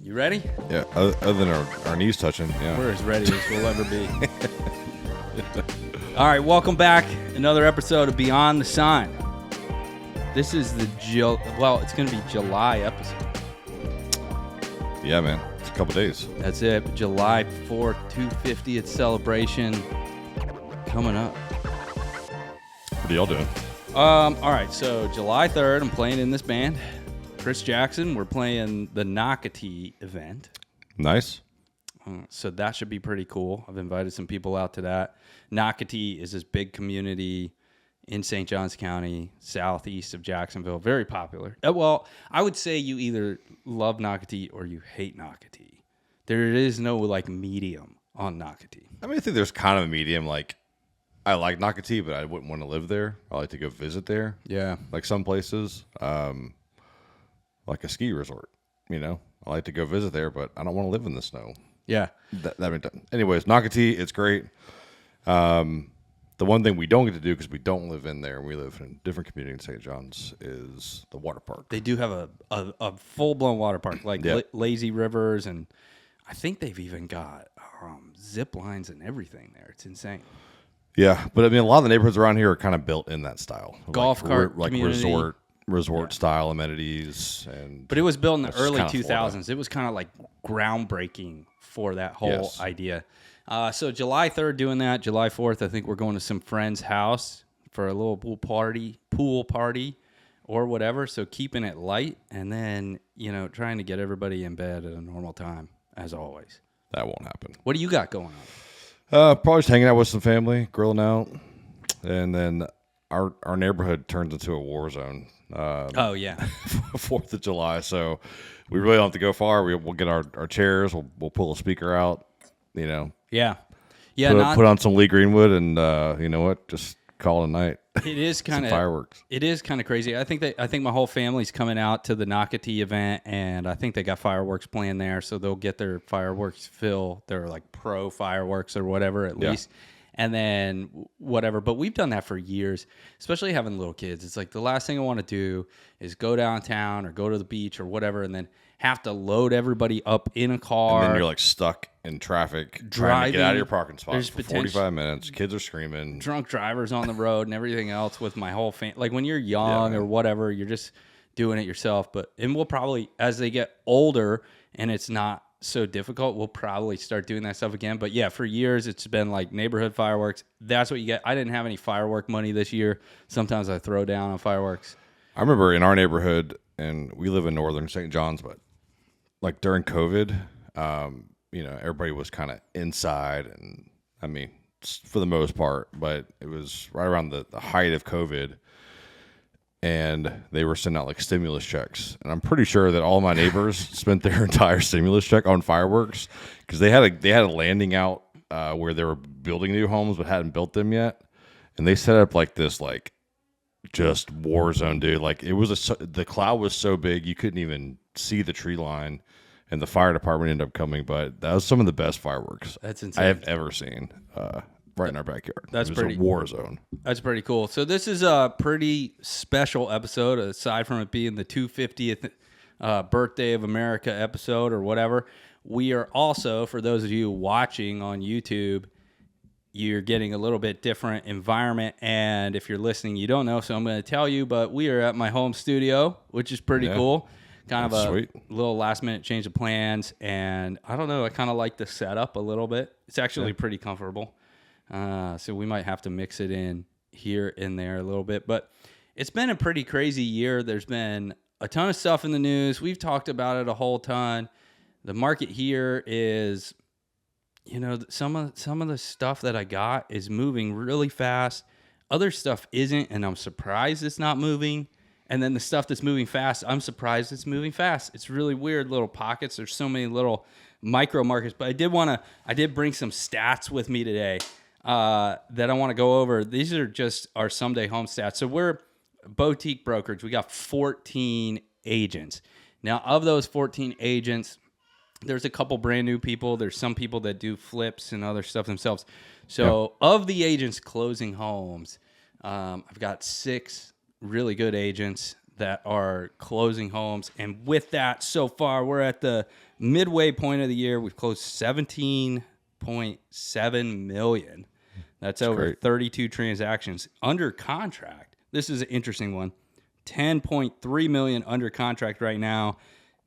You ready? Yeah, other than our knees touching. Yeah. We're as ready as we'll ever be. All right, welcome back. Another episode of Beyond the Sign. This is the it's going to be July episode. Yeah, man. It's a couple days. That's it. July 4th, 250th celebration coming up. What are y'all doing? All right, so July 3rd, I'm playing in this band. Chris Jackson, we're playing the Nocatee event. Nice. So that should be pretty cool. I've invited some people out to that. Nocatee is this big community in St. Johns County, southeast of Jacksonville. Very popular. Well, I would say you either love Nocatee or you hate Nocatee. There is no like medium on Nocatee. I mean, I think there's kind of a medium. Like, I like Nocatee, but I wouldn't want to live there. I like to go visit there. Yeah. Like some places, like a ski resort. You know, I like to go visit there, but I don't want to live in the snow. Yeah. Anyways, Nocatee, it's great. The one thing we don't get to do because we don't live in there, we live in a different community in St. John's, is the water park. They do have a full-blown water park, like lazy rivers, and I think they've even got zip lines and everything there. It's insane. Yeah, but I mean, a lot of the neighborhoods around here are kind of built in that style. Golf cart community. resort style amenities. But it was built in the early 2000s. It was kind of like groundbreaking for that whole idea. So July 3rd doing that. July 4th, I think we're going to some friend's house for a little pool party or whatever. So keeping it light and then, trying to get everybody in bed at a normal time, as always. That won't happen. What do you got going on? Probably just hanging out with some family, grilling out. And then our neighborhood turns into a war zone. 4th of July. So we really don't have to go far. We'll get our chairs. We'll pull a speaker out, Yeah. Put on some Lee Greenwood and you know what? Just call it a night. It is kind of fireworks. It is kind of crazy. I think my whole family's coming out to the Nocatee event, and I think they got fireworks planned there, so they'll get their fireworks fill. They're like pro fireworks or whatever at least. And then whatever. But we've done that for years, especially having little kids. It's like the last thing I want to do is go downtown or go to the beach or whatever and then have to load everybody up in a car. And then you're like stuck in traffic trying to get out of your parking spot for 45 minutes. Kids are screaming. Drunk drivers on the road and everything else with my whole family. Like when you're young or whatever, you're just doing it yourself. And we'll probably, as they get older and it's not so difficult, we'll probably start doing that stuff again. But yeah, for years it's been like neighborhood fireworks. That's what you get. I didn't have any firework money this year. Sometimes I throw down on fireworks. I remember in our neighborhood, and we live in northern St. John's, but like during COVID, everybody was kind of inside, and I mean, for the most part, but it was right around the height of COVID. And they were sending out like stimulus checks, and I'm pretty sure that all my neighbors spent their entire stimulus check on fireworks because they had a landing out where they were building new homes but hadn't built them yet, and they set up like this like just war zone, dude. Like it was the cloud was so big you couldn't even see the tree line, and the fire department ended up coming. But that was some of the best fireworks that's insane I have ever seen. Right in our backyard. That's pretty a war zone. That's pretty cool. So this is a pretty special episode, aside from it being the 250th birthday of America episode or whatever. We are also, for those of you watching on YouTube, you're getting a little bit different environment. And if you're listening, you don't know, so I'm going to tell you. But we are at my home studio, which is pretty cool. Kind of a sweet little last minute change of plans. And I don't know, I kind of like the setup a little bit. It's actually pretty comfortable. So we might have to mix it in here and there a little bit. But it's been a pretty crazy year. There's been a ton of stuff in the news. We've talked about it a whole ton. The market here is, some of the stuff that I got is moving really fast. Other stuff isn't, and I'm surprised it's not moving. And then the stuff that's moving fast, I'm surprised it's moving fast. It's really weird little pockets. There's so many little micro markets. But I did bring some stats with me today. That I want to go over. These are just our someday home stats. So we're boutique brokerage. We got 14 agents. Now, of those 14 agents, there's a couple brand new people. There's some people that do flips and other stuff themselves. So of the agents closing homes, I've got 6 really good agents that are closing homes. And with that, so far, we're at the midway point of the year. We've closed 17.7 million. That's over great. 32 transactions under contract. This is an interesting one. 10.3 million under contract right now.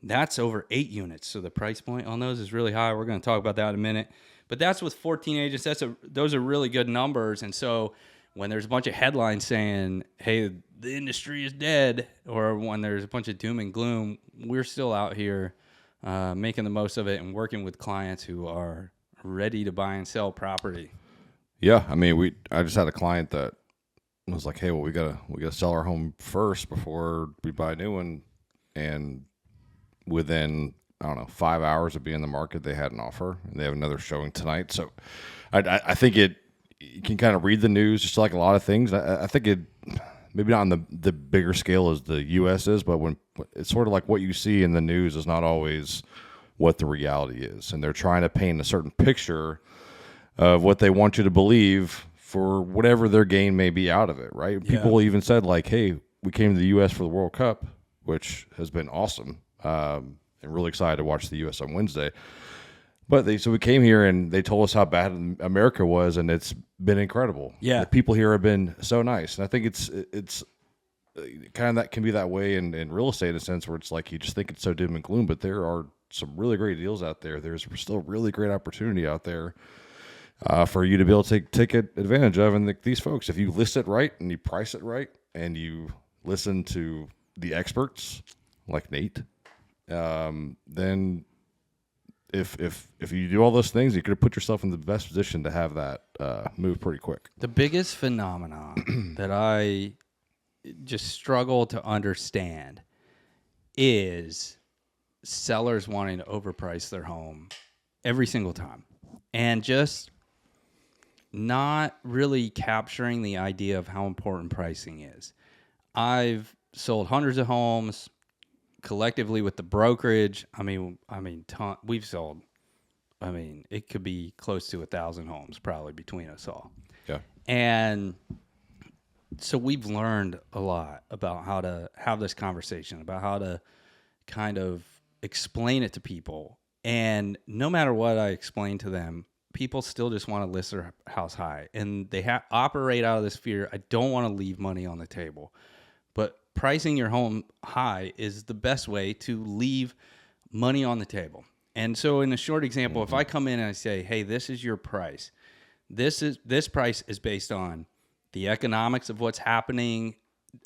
That's over 8 units. So the price point on those is really high. We're going to talk about that in a minute. But that's with 14 agents. Those are really good numbers. And so when there's a bunch of headlines saying, hey, the industry is dead, or when there's a bunch of doom and gloom, we're still out here making the most of it and working with clients who are ready to buy and sell property. Yeah, I mean, I just had a client that was like, "Hey, well, we gotta sell our home first before we buy a new one," and within, I don't know, 5 hours of being in the market, they had an offer, and they have another showing tonight. So, I think you can kind of read the news just like a lot of things. I think it maybe not on the bigger scale as the U.S. is, but when it's sort of like what you see in the news is not always what the reality is, and they're trying to paint a certain picture of what they want you to believe for whatever their gain may be out of it, right? Yeah. People even said like, hey, we came to the U.S. for the World Cup, which has been awesome, and really excited to watch the U.S. on Wednesday. But so we came here and they told us how bad America was, and it's been incredible. Yeah. The people here have been so nice. And I think it's kind of that can be that way in real estate in a sense where it's like you just think it's so doom and gloom, but there are some really great deals out there. There's still really great opportunity out there for you to be able to take advantage of. And these folks, if you list it right and you price it right and you listen to the experts like Nate, then if you do all those things, you could have put yourself in the best position to have that move pretty quick. The biggest phenomenon that I just struggle to understand is sellers wanting to overprice their home every single time and just not really capturing the idea of how important pricing is. I've sold hundreds of homes collectively with the brokerage. I mean, we've sold, it could be close to 1,000 homes probably between us all. Yeah. And so we've learned a lot about how to have this conversation, about how to kind of explain it to people. And no matter what I explain to them, people still just want to list their house high. And they operate out of this fear. I don't want to leave money on the table. But pricing your home high is the best way to leave money on the table. And so in a short example, if I come in and I say, hey, this is your price. This price is based on the economics of what's happening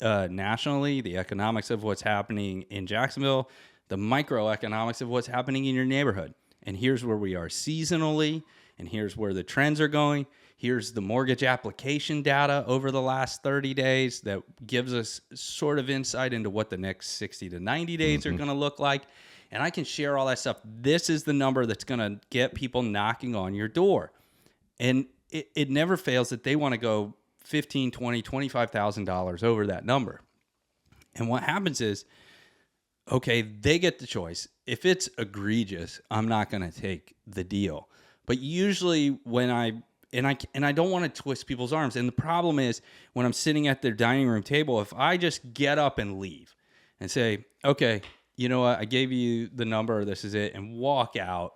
nationally, the economics of what's happening in Jacksonville, the microeconomics of what's happening in your neighborhood. And here's where we are seasonally, and here's where the trends are going. Here's the mortgage application data over the last 30 days that gives us sort of insight into what the next 60 to 90 days are going to look like. And I can share all that stuff. This is the number that's going to get people knocking on your door. And it never fails that they want to go $15,000, $20,000, $25,000 over that number. And what happens is, okay, they get the choice. If it's egregious, I'm not going to take the deal. But usually when I don't want to twist people's arms. And the problem is when I'm sitting at their dining room table, if I just get up and leave and say, okay, you know what, I gave you the number, this is it, and walk out,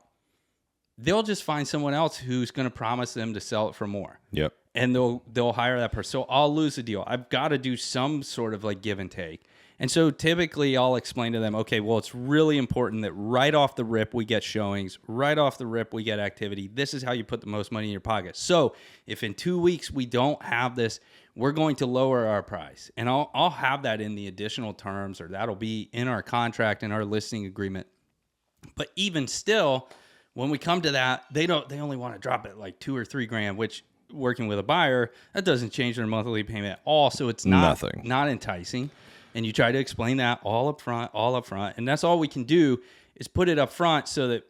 they'll just find someone else who's going to promise them to sell it for more. Yep. And they'll hire that person. So I'll lose the deal. I've got to do some sort of like give and take. And so typically I'll explain to them, okay, well, it's really important that right off the rip we get showings, right off the rip we get activity. This is how you put the most money in your pocket. So if in 2 weeks we don't have this, we're going to lower our price. And I'll have that in the additional terms, or that'll be in our contract, in our listing agreement. But even still, when we come to that, they only want to drop it like $2,000 or $3,000, which working with a buyer, that doesn't change their monthly payment at all. So it's not enticing. And you try to explain that all up front. And that's all we can do is put it up front so that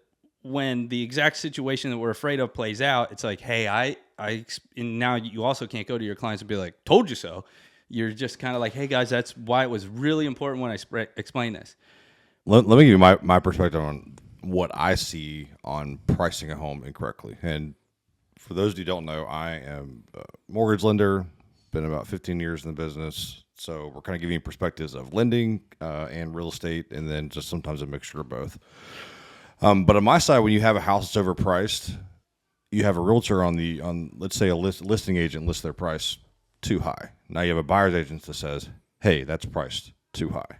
when the exact situation that we're afraid of plays out, it's like, hey, and now you also can't go to your clients and be like, told you so. You're just kind of like, hey, guys, that's why it was really important when I explained this. Let me give you my perspective on what I see on pricing a home incorrectly. And for those of you who don't know, I am a mortgage lender, been about 15 years in the business. So we're kind of giving you perspectives of lending and real estate, and then just sometimes a mixture of both. But on my side, when you have a house that's overpriced, you have a realtor on let's say a listing agent lists their price too high. Now you have a buyer's agent that says, hey, that's priced too high.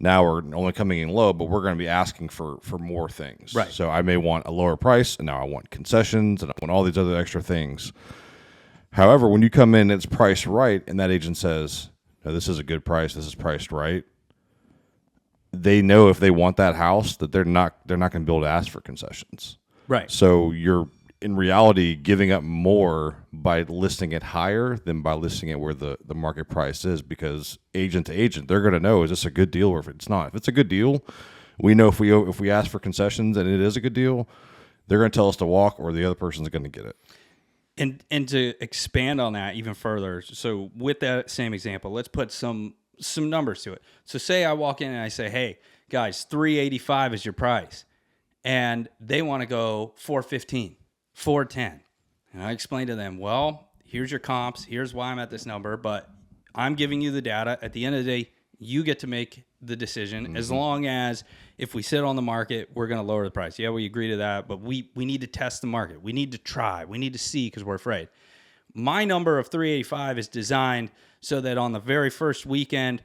Now we're only coming in low, but we're going to be asking for more things. Right. So I may want a lower price, and now I want concessions, and I want all these other extra things. However, when you come in, it's priced right, and that agent says, no, this is a good price, this is priced right. They know if they want that house that they're not going to be able to ask for concessions. Right. So you're in reality giving up more by listing it higher than by listing it where the market price is, because agent to agent, they're going to know, is this a good deal or if it's not. If it's a good deal, we know if we ask for concessions and it is a good deal, they're going to tell us to walk, or the other person's going to get it. And to expand on that even further, so with that same example, let's put some numbers to it. So say I walk in and I say, hey, guys, $385 is your price. And they want to go $415, $410. And I explain to them, well, here's your comps. Here's why I'm at this number. But I'm giving you the data. At the end of the day, you get to make the decision. As long as if we sit on the market, we're going to lower the price. Yeah, we agree to that. But we need to test the market. We need to try. We need to see because we're afraid. My number of 385 is designed so that on the very first weekend,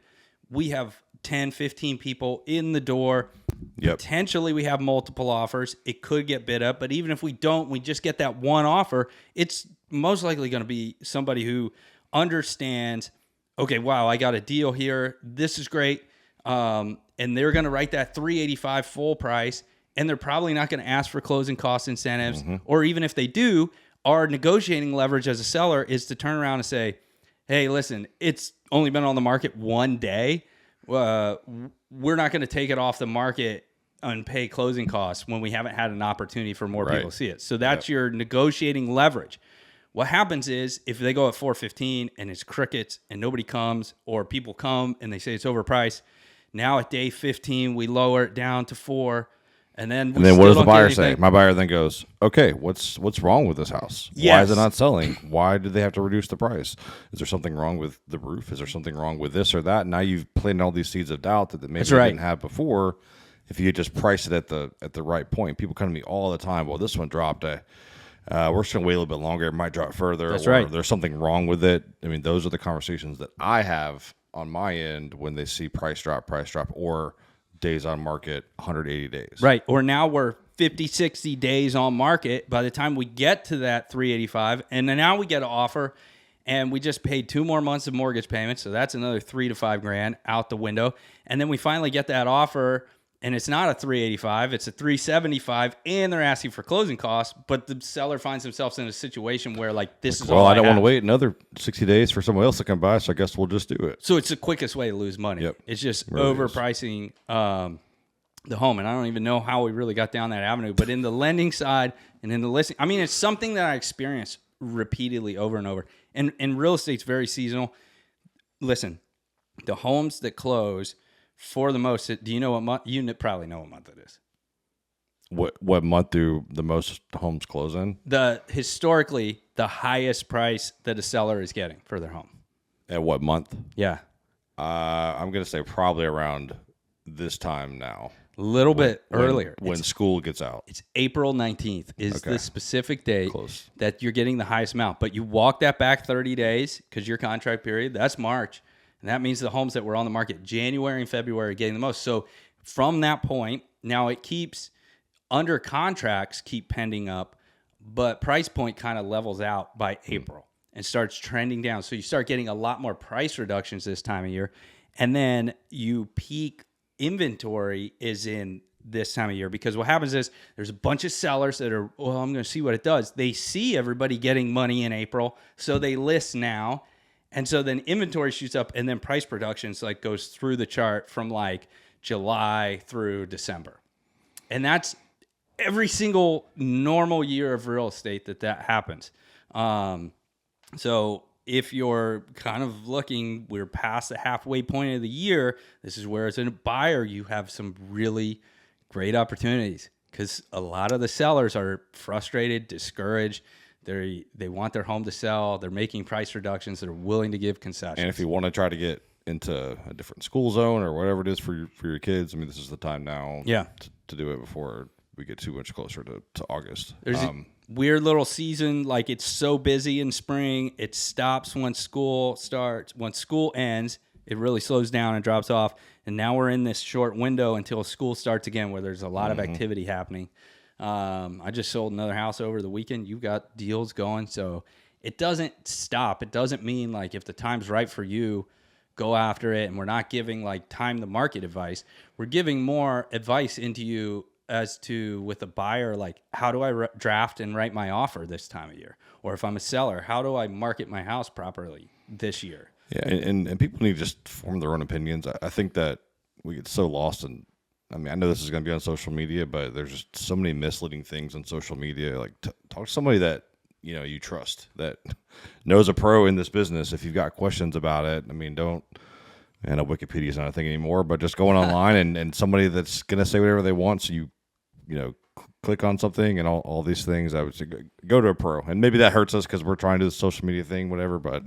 we have 10, 15 people in the door. Yep. Potentially we have multiple offers. It could get bid up, but even if we don't, we just get that one offer. It's most likely going to be somebody who understands, okay, wow, I got a deal here. This is great. And they're going to write that 385 full price, and they're probably not going to ask for closing cost incentives. Or even if they do, our negotiating leverage as a seller is to turn around and say, hey, listen, it's only been on the market one day. We're not going to take it off the market and pay closing costs when we haven't had an opportunity for more people to see it. So that's your negotiating leverage. What happens is if they go at 415 and it's crickets and nobody comes, or people come and they say it's overpriced, now at day 15 we lower it down to 4. And then what does the buyer say? My buyer then goes, okay, what's wrong with this house? Yes. Why is it not selling? Why did they have to reduce the price? Is there something wrong with the roof? Is there something wrong with this or that? Now you've planted all these seeds of doubt that maybe you didn't have before. If you just price it at the right point. People come to me all the time, well, this one dropped. We're just going to wait a little bit longer. It might drop further. That's or right. There's something wrong with it. I mean, those are the conversations that I have on my end when they see price drop, or days on market, 180 days. Right. Or now we're 50, 60 days on market by the time we get to that 385. And then now we get an offer, and we just paid 2 more months of mortgage payments. So that's another $3,000 to $5,000 out the window. And then we finally get that offer, and it's not a 385, it's a 375, and they're asking for closing costs. But the seller finds themselves in a situation where, like, this is all I don't want have. to wait another 60 days for someone else to come by, so I guess we'll just do it. So it's the quickest way to lose money. Yep. It's just Really overpricing the home. And I don't even know how we really got down that avenue. But in the lending side and in the listing, I mean, it's something that I experience repeatedly over and over. And real estate's very seasonal. Listen, the homes that close, for the most, do you know what month? You probably know what month it is. What month do the most homes close in? Historically, the highest price that a seller is getting for their home. At what month? Yeah. I'm going to say probably around this time now. A little bit earlier. When school gets out. It's April 19th is the specific date Close. that you're getting the highest amount. But you walk that back 30 days because your contract period, that's March. And that means the homes that were on the market January and February are getting the most. So from that point, now it keeps under contracts keep pending up, but price point kind of levels out by April and starts trending down. So you start getting a lot more price reductions this time of year. And then you peak inventory is in this time of year, because what happens is there's a bunch of sellers that are, well, I'm going to see what it does. They see everybody getting money in April, so they list now. And so then inventory shoots up, and then price productions like goes through the chart from like July through December. And that's every single normal year of real estate that happens. So if you're kind of looking, we're past the halfway point of the year, this is where as a buyer, you have some really great opportunities, because a lot of the sellers are frustrated, discouraged. They want their home to sell. They're making price reductions. They're willing to give concessions. And if you want to try to get into a different school zone or whatever it is for your kids, I mean, this is the time now to do it before we get too much closer to August. There's a weird little season, like it's so busy in spring. It stops when school starts. When school ends, it really slows down and drops off. And now we're in this short window until school starts again where there's a lot of activity happening. I just sold another house over the weekend. You've got deals going. So it doesn't stop. It doesn't mean like if the time's right for you, go after it. And we're not giving like time the market advice. We're giving more advice into you as to with a buyer, like how do I draft and write my offer this time of year? Or if I'm a seller, how do I market my house properly this year? Yeah, and people need to just form their own opinions. I think that we get so lost in, I mean, I know this is going to be on social media, but there's just so many misleading things on social media. Like talk to somebody that, you know, you trust, that knows a pro in this business. If you've got questions about it, I mean, I know Wikipedia's not a thing anymore, but just going online and somebody that's going to say whatever they want, so you know, click on something and all these things, I would say go to a pro. And maybe that hurts us because we're trying to do the social media thing, whatever. But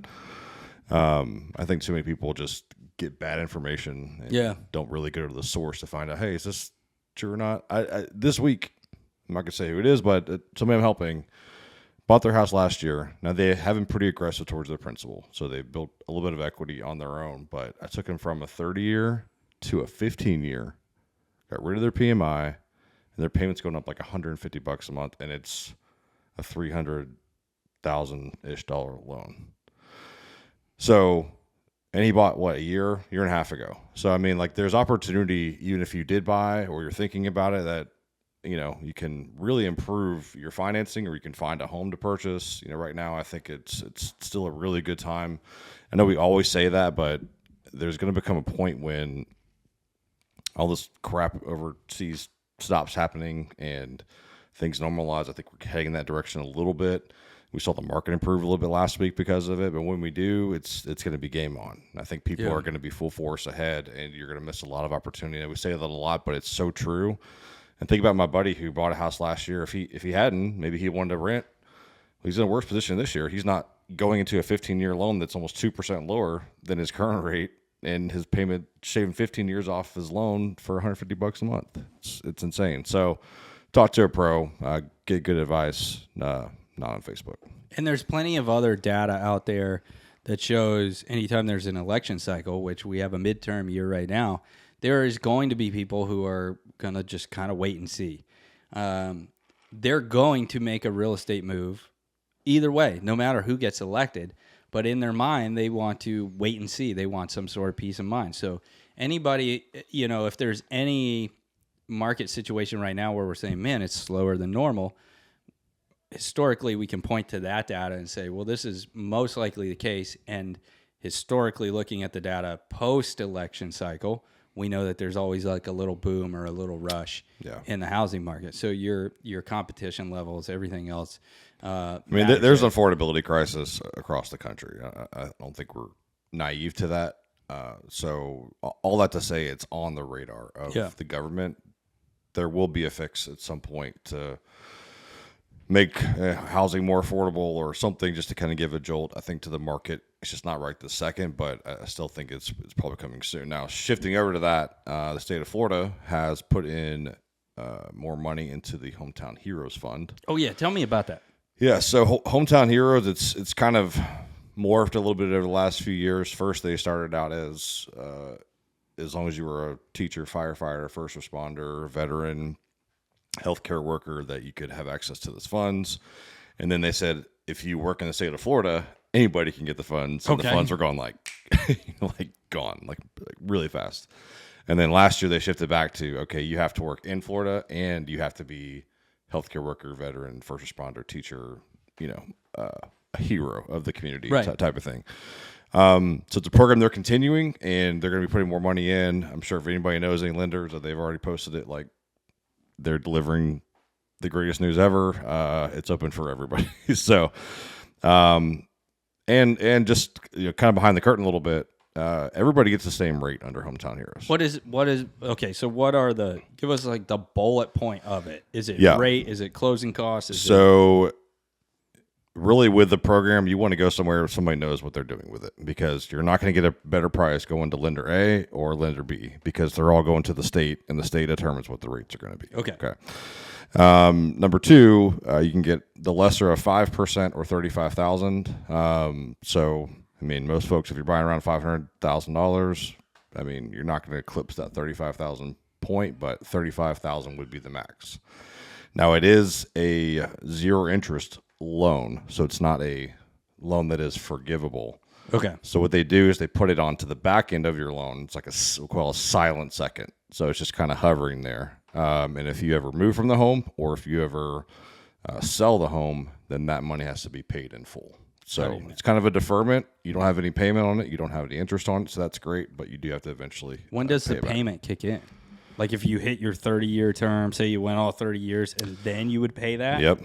I think too many people just get bad information and don't really go to the source to find out, hey, is this true or not? I this week, I'm not going to say who it is, but somebody I'm helping bought their house last year. Now, they have been pretty aggressive towards their principal, so they built a little bit of equity on their own. But I took them from a 30-year to a 15-year, got rid of their PMI, and their payment's going up like $150 a month, and it's a $300,000-ish loan. So, and he bought what, a year and a half ago. So I mean, like, there's opportunity even if you did buy or you're thinking about it, that you know you can really improve your financing, or you can find a home to purchase. You know, right now I think it's still a really good time. I know we always say that, but there's going to become a point when all this crap overseas stops happening and things normalize. I think we're heading in that direction a little bit. We saw the market improve a little bit last week because of it, but when we do, it's going to be game on. I think people are going to be full force ahead, and you're going to miss a lot of opportunity. And we say that a lot, but it's so true. And think about my buddy who bought a house last year. If he hadn't, maybe he wanted to rent. Well, he's in a worse position this year. He's not going into a 15-year loan that's almost 2% lower than his current rate, and his payment shaving 15 years off his loan for $150 a month. It's insane. So talk to a pro, get good advice, not on Facebook. And there's plenty of other data out there that shows anytime there's an election cycle, which we have a midterm year right now, there is going to be people who are going to just kind of wait and see. They're going to make a real estate move either way, no matter who gets elected. But in their mind, they want to wait and see. They want some sort of peace of mind. So anybody, you know, if there's any market situation right now where we're saying, man, it's slower than normal, historically we can point to that data and say, well, this is most likely the case. And historically, looking at the data post-election cycle, we know that there's always like a little boom or a little rush in the housing market. So your competition levels, everything else. I mean, there's an affordability crisis across the country. I don't think we're naive to that. So all that to say, it's on the radar of the government. There will be a fix at some point to make housing more affordable or something, just to kind of give a jolt, I think, to the market. It's just not right this second, but I still think it's probably coming soon. Now, shifting over to that, the state of Florida has put in more money into the Hometown Heroes Fund. Oh, yeah. Tell me about that. Yeah, so Hometown Heroes, it's kind of morphed a little bit over the last few years. First, they started out as long as you were a teacher, firefighter, first responder, veteran, healthcare worker, that you could have access to those funds. And then they said, if you work in the state of Florida, anybody can get the funds. And the funds were gone like really fast. And then last year they shifted back to, okay, you have to work in Florida and you have to be healthcare worker, veteran, first responder, teacher, a hero of the community, type of thing. So it's a program they're continuing, and they're going to be putting more money in. I'm sure if anybody knows any lenders, that they've already posted it, like they're delivering the greatest news ever. It's open for everybody. So, and just kind of behind the curtain a little bit, everybody gets the same rate under Hometown Heroes. What is okay? So what are give us like the bullet point of it? Is it rate? Is it closing costs? really with the program, you want to go somewhere where somebody knows what they're doing with it, because you're not going to get a better price going to lender A or lender B, because they're all going to the state, and the state determines what the rates are going to be. Okay. Number two, you can get the lesser of 5% or 35,000. So, I mean, most folks, if you're buying around $500,000, I mean, you're not going to eclipse that 35,000 point, but 35,000 would be the max. Now, it is a zero interest loan, so it's not a loan that is forgivable. Okay. So what they do is they put it onto the back end of your loan. It's like we'll call a silent second. So it's just kind of hovering there. And if you ever move from the home, or if you ever sell the home, then that money has to be paid in full. So it's kind of a deferment. You don't have any payment on it. You don't have any interest on it. So that's great, but you do have to eventually. When does the payment kick in? Like if you hit your 30-year term, say you went all 30 years, and then you would pay that? Yep.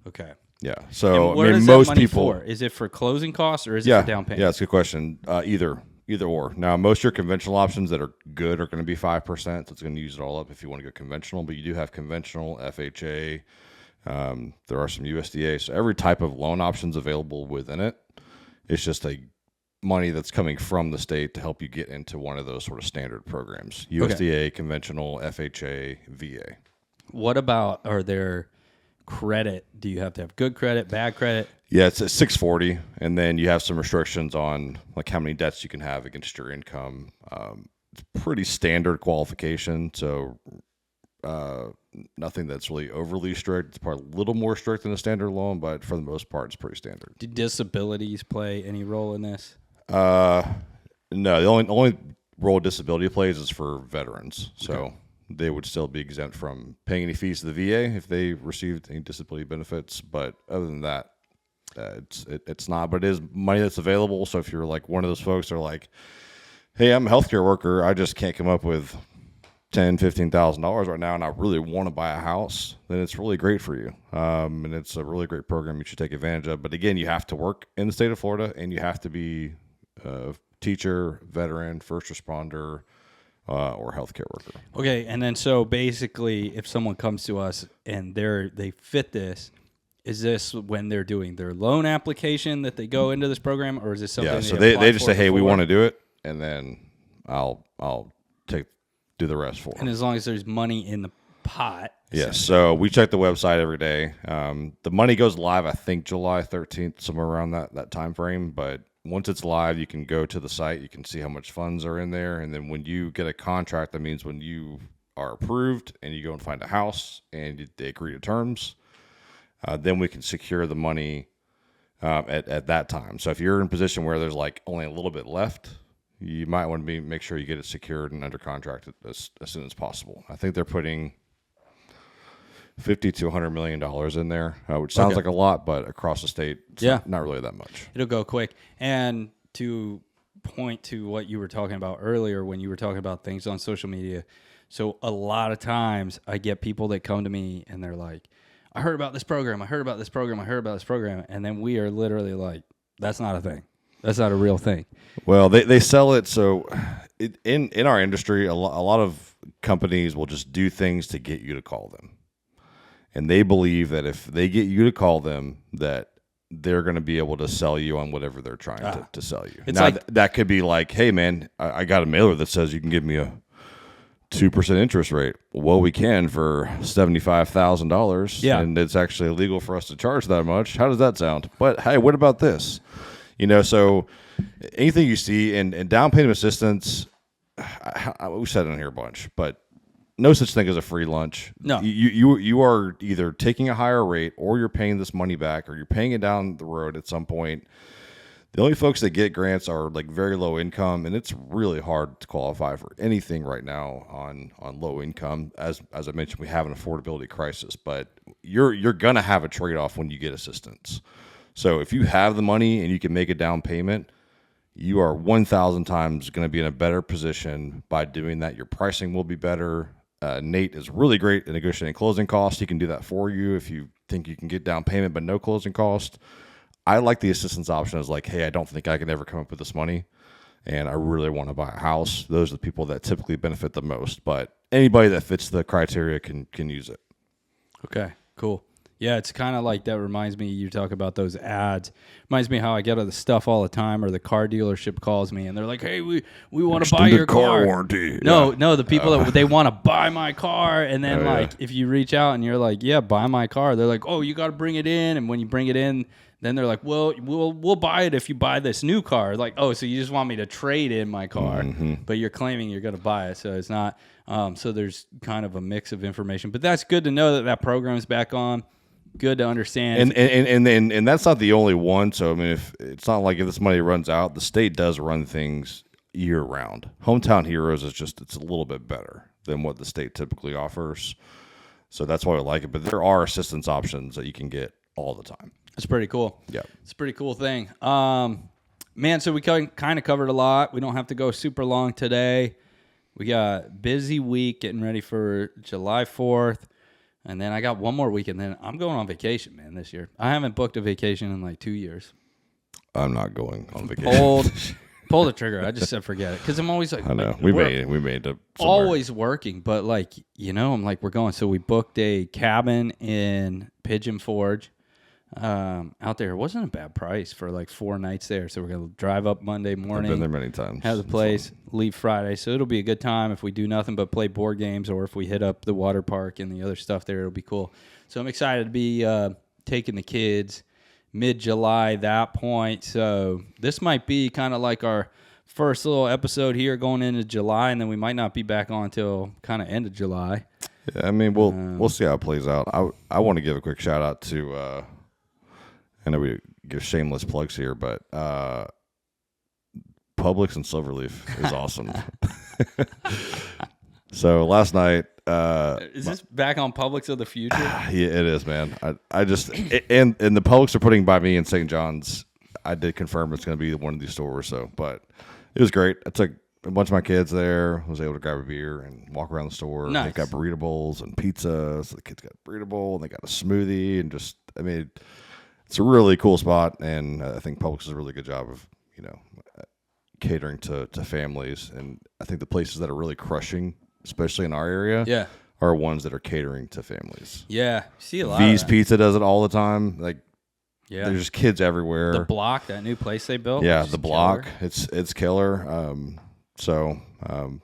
Okay. Yeah. So and what is most that money people. for? Is it for closing costs, or is it for down payment? Yeah, that's a good question. Either or. Now, most of your conventional options that are good are going to be 5%, so it's going to use it all up if you want to go conventional. But you do have conventional, FHA. There are some USDA. So every type of loan options available within it. It's just a money that's coming from the state to help you get into one of those sort of standard programs. USDA, conventional, FHA, VA. What about, are there credit? Do you have to have good credit, bad credit? Yeah, it's at 640, and then you have some restrictions on like how many debts you can have against your income. It's pretty standard qualification, so nothing that's really overly strict. It's probably a little more strict than a standard loan, but for the most part, it's pretty standard. Do disabilities play any role in this? No, the only role disability plays is for veterans, so they would still be exempt from paying any fees to the VA if they received any disability benefits. But other than that, it's not. But it is money that's available. So if you're like one of those folks that are like, hey, I'm a healthcare worker, I just can't come up with $10,000-$15,000 right now, and I really want to buy a house, then it's really great for you. And it's a really great program you should take advantage of. But again, you have to work in the state of Florida, and you have to be a teacher, veteran, first responder, or healthcare worker. Okay, and then so basically, if someone comes to us and they fit this, is this when they're doing their loan application that they go into this program, or is this something? Yeah, so they just say, hey, we want to do it, and then I'll do the rest for them. And as long as there's money in the pot. Yes, so we check the website every day. The money goes live, I think, July 13th, somewhere around that time frame. But once it's live, you can go to the site. You can see how much funds are in there. And then when you get a contract, that means when you are approved and you go and find a house and they agree to terms, then we can secure the money at that time. So if you're in a position where there's like only a little bit left, you might want to make sure you get it secured and under contract as soon as possible. I think they're putting $50 to $100 million in there, which sounds like a lot, but across the state, it's not really that much. It'll go quick. And to point to what you were talking about earlier when you were talking about things on social media, so a lot of times I get people that come to me and they're like, I heard about this program, I heard about this program, I heard about this program, and then we are literally like, that's not a thing. That's not a real thing. Well, they sell it, so in our industry, a lot of companies will just do things to get you to call them. And they believe that if they get you to call them, that they're going to be able to sell you on whatever they're trying to sell you. Now, that could be like, hey, man, I got a mailer that says you can give me a 2% interest rate. Well, we can for $75,000. Yeah. And it's actually illegal for us to charge that much. How does that sound? But, hey, what about this? So anything you see, and down payment assistance, we've said it on here a bunch, but no such thing as a free lunch. No. You are either taking a higher rate or you're paying this money back or you're paying it down the road at some point. The only folks that get grants are like very low income, and it's really hard to qualify for anything right now on low income. As I mentioned, we have an affordability crisis, but you're going to have a trade-off when you get assistance. So if you have the money and you can make a down payment, you are 1,000 times going to be in a better position by doing that. Your pricing will be better. Nate is really great at negotiating closing costs. He can do that for you if you think you can get down payment but no closing cost. I like the assistance option as like, hey, I don't think I can ever come up with this money, and I really want to buy a house. Those are the people that typically benefit the most. But anybody that fits the criteria can use it. Okay, cool. Yeah, it's kind of like that. Reminds me, you talk about those ads. Reminds me how I get all the stuff all the time, or the car dealership calls me and they're like, "Hey, we want to buy your car warranty." No, the people that they want to buy my car, and then Oh, yeah. if you reach out and you're like, "Yeah, buy my car," they're like, "Oh, you got to bring it in," and when you bring it in, then they're like, "Well, we'll buy it if you buy this new car." Like, oh, so you just want me to trade in my car, but you're claiming you're going to buy it, so it's not. So there's kind of a mix of information, but that's good to know that program's back on. Good to understand. And that's not the only one. So I mean, if it's not like if this money runs out, the state does run things year round. Hometown Heroes is just it's a little bit better than what the state typically offers. So that's why I like it. But there are assistance options that you can get all the time. It's pretty cool. Yeah, it's a pretty cool thing. Man, so we kind of covered a lot. We don't have to go super long today. We got a busy week getting ready for July 4th. And then I got one more week, and then I'm going on vacation, man, this year. I haven't booked a vacation in like 2 years. I'm not going on vacation. Pull the trigger. I just said forget it. Because I'm always like, I know. Like, we made it somewhere. Always working. But like, I'm like, we're going. So we booked a cabin in Pigeon Forge out there. It wasn't a bad price for like 4 nights there. So we're going to drive up Monday morning. I've been there many times. Have the place, leave Friday. So it'll be a good time if we do nothing but play board games, or if we hit up the water park and the other stuff there, it'll be cool. So I'm excited to be taking the kids mid-July, that point. So this might be kind of like our first little episode here going into July, and then we might not be back on until kind of end of July. Yeah, I mean, we'll see how it plays out. I want to give a quick shout out to I know we give shameless plugs here, but Publix and Silverleaf is awesome. So last night, is this back on Publix of the future? Yeah, it is, man. I just and the Publix are putting by me in St. John's. I did confirm it's going to be one of these stores. So, but it was great. I took a bunch of my kids there. Was able to grab a beer and walk around the store. Nice. They got burrito bowls and pizza. So the kids got a burrito bowl and they got a smoothie and just it's a really cool spot. And I think Publix does a really good job of catering to families. And I think the places that are really crushing, especially in our area, are ones that are catering to families. Yeah, see a lot. V's of that. Pizza does it all the time. Like, there's just kids everywhere. The Block, that new place they built. Yeah, the Block. Killer. It's killer.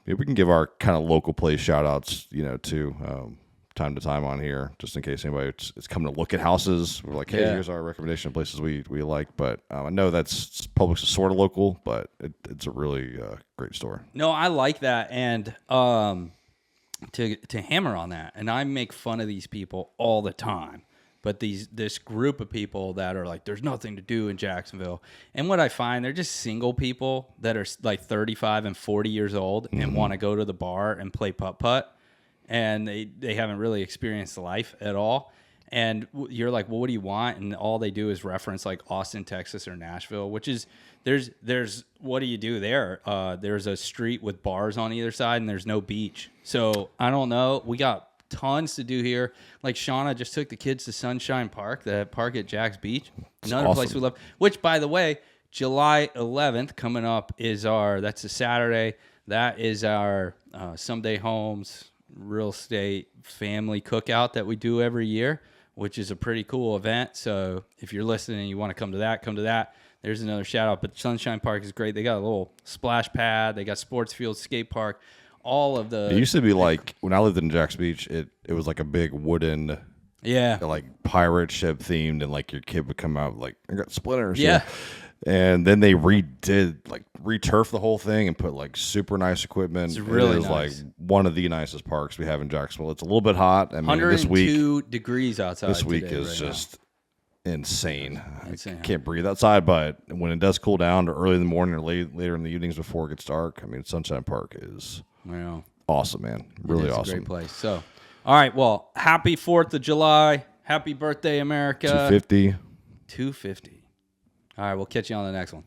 We can give our kind of local place shout outs, to time to time on here, just in case anybody is coming to look at houses. We're like, hey, here's our recommendation of places we like. But I know that's Publix is sort of local, but it's a really great store. No, I like that, and to hammer on that, and I make fun of these people all the time. But this group of people that are like, there's nothing to do in Jacksonville. And what I find, they're just single people that are like 35 and 40 years old and want to go to the bar and play putt-putt. And they haven't really experienced life at all. And you're like, well, what do you want? And all they do is reference like Austin, Texas, or Nashville, which is, there's what do you do there? There's a street with bars on either side and there's no beach. So I don't know. We got tons to do here. Like Shauna just took the kids to Sunshine Park, the park at Jack's Beach. Another place we love. Which, by the way, July 11th coming up that's a Saturday. That is our Someday Homes real estate family cookout that we do every year, which is a pretty cool event. So if you're listening and you want to come to that. There's another shout out. But Sunshine Park is great. They got a little splash pad. They got sports field, skate park. All of the. It used to be like when I lived in Jack's Beach. It was like a big wooden, like pirate ship themed, and like your kid would come out like I got splinters. Yeah, and then they returfed the whole thing and put like super nice equipment. It's really nice. Like one of the nicest parks we have in Jacksonville. It's a little bit hot. I mean, 102 degrees outside. This week is just insane. I can't breathe outside, but when it does cool down to early in the morning or later in the evenings before it gets dark, I mean, Sunshine Park is. Awesome, man. Really awesome. It's a great place. So, all right. Well, happy 4th of July. Happy birthday, America. 250. All right. We'll catch you on the next one.